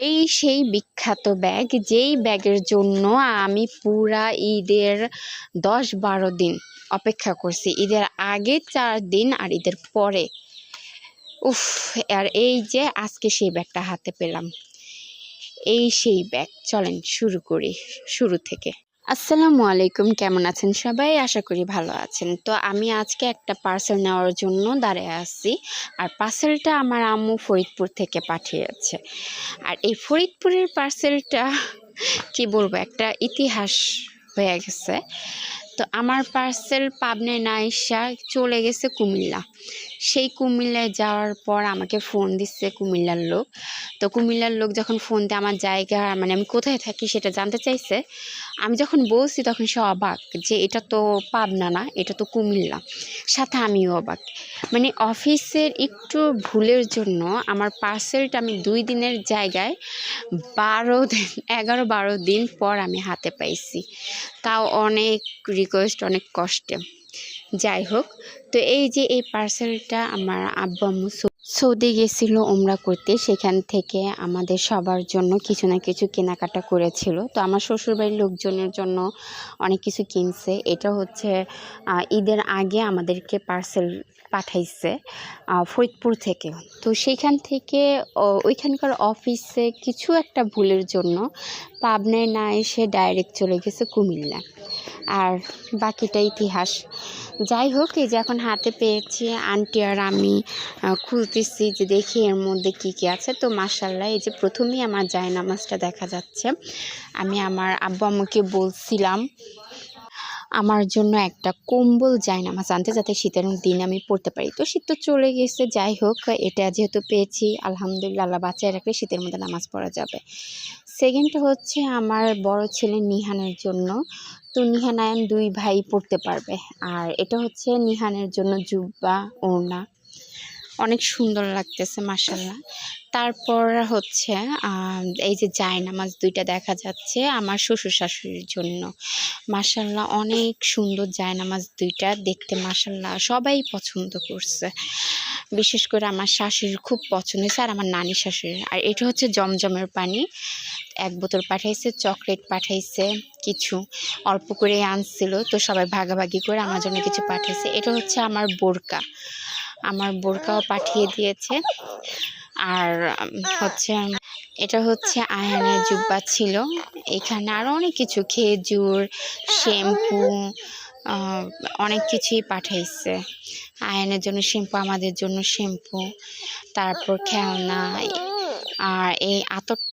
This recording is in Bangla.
এই সেই বিখ্যাত ব্যাগ, যেই ব্যাগের জন্য আমি পুরা ঈদের 10-12 দিন অপেক্ষা করছি। ঈদের আগে 4 দিন আর ঈদের পরে। উফ! আর এই যে আজকে সেই ব্যাগটা হাতে পেলাম। এই সেই ব্যাগ। চলেন শুরু করি শুরু থেকে। আসসালামু আলাইকুম, কেমন আছেন সবাই? আশা করি ভালো আছেন। তো আমি আজকে একটা পার্সেল নেওয়ার জন্য দাঁড়িয়ে আছি। আর পার্সেলটা আমার আম্মু ফরিদপুর থেকে পাঠিয়েছে। আর এই ফরিদপুরের পার্সেলটা কি বলবো, একটা ইতিহাস হয়ে গেছে। তো আমার পার্সেল পাবনায় না আইসা চলে গেছে কুমিল্লা। সেই কুমিল্লায় যাওয়ার পর আমাকে ফোন দিচ্ছে কুমিল্লার লোক। তো কুমিল্লার লোক যখন ফোন দিয়ে আমার জায়গা, মানে আমি কোথায় থাকি সেটা জানতে চাইছে, আমি যখন বলছি তখন সে অবাক যে এটা তো পাবনা না, এটা তো কুমিল্লা। সাথে আমিও অবাক, মানে অফিসের একটু ভুলের জন্য আমার পার্সেলটা আমি 2 দিনের জায়গায় 11-12 দিন পর আমি হাতে পাইছি। তাও অনেক রিকোয়েস্ট, অনেক কষ্টে। যাই হোক, তো এই যে এই পার্সেলটা আমার আব্বু আম্মু সৌদি গেছিল ওমরা করতে, সেখান থেকে আমাদের সবার জন্য কিছু না কিছু কেনাকাটা করেছিল। তো আমার শ্বশুরবাড়ির লোকজনের জন্য অনেক কিছু কিনছে। এটা হচ্ছে ঈদের আগে আমাদেরকে পার্সেল পাঠাইছে ফরিদপুর থেকে। তো সেইখান থেকে ওইখানকার অফিসে কিছু একটা ভুলের জন্য পাবনায় না এসে ডাইরেক্ট চলে গেছে কুমিল্লা। আর বাকিটা ইতিহাস। যাই হোক, এই যে এখন হাতে পেয়েছি, আন্টি আর আমি খুলতেছি যে দেখি এর মধ্যে কি কি আছে। তো মাশাআল্লাহ, এই যে প্রথমেই আমার জায়নামাজটা দেখা যাচ্ছে। আমি আমার আব্বু আম্মুকে বলছিলাম আমার জন্য একটা কম্বল জায়নামাজ আনতে, যাতে শীতের দিনে আমি পরতে পারি। তো শীত তো চলে গেছে, যাই হোক এটা যেহেতু পেয়েছি আলহামদুলিল্লাহ, আল্লাহ বাঁচায় রাখলে শীতের মধ্যে নামাজ পড়া যাবে। সেকেন্ডটা হচ্ছে আমার বড় ছেলে নিহানের জন্য। তো নিহান আয়ান 2 ভাই পড়তে পারবে। আর এটা হচ্ছে নিহানের জন্য জুব্বা, ওড়না, অনেক সুন্দর লাগতেছে মাশাআল্লাহ। তারপর হচ্ছে এই যে জায়নামাজ 2টা দেখা যাচ্ছে আমার শ্বশুর শাশুড়ির জন্য। মাশাআল্লাহ, অনেক সুন্দর জায়নামাজ 2টা দেখতে, মাশাআল্লাহ সবাই পছন্দ করছে। বিশেষ করে আমার শাশুড়ির খুব পছন্দ হয়েছে, আর আমার নানি শাশুড়ির। আর এটা হচ্ছে জমজমের পানি, 1 বোতল পাঠাইছে, চকলেট পাঠাইছে, কিছু অল্প করে আনছিল, তো সবাই ভাগাভাগি করে আমার জন্য কিছু পাঠাইছে। এটা হচ্ছে আমার বোরকাও পাঠিয়ে দিয়েছে। আর হচ্ছে এটা হচ্ছে আয়ানের জুব্বা ছিল। এখানে আরও অনেক কিছু, খেজুর, শ্যাম্পু, অনেক কিছুই পাঠাইছে। আয়ানের জন্য শ্যাম্পু, আমাদের জন্য শ্যাম্পু, তারপর খেলনা। আর এই আতর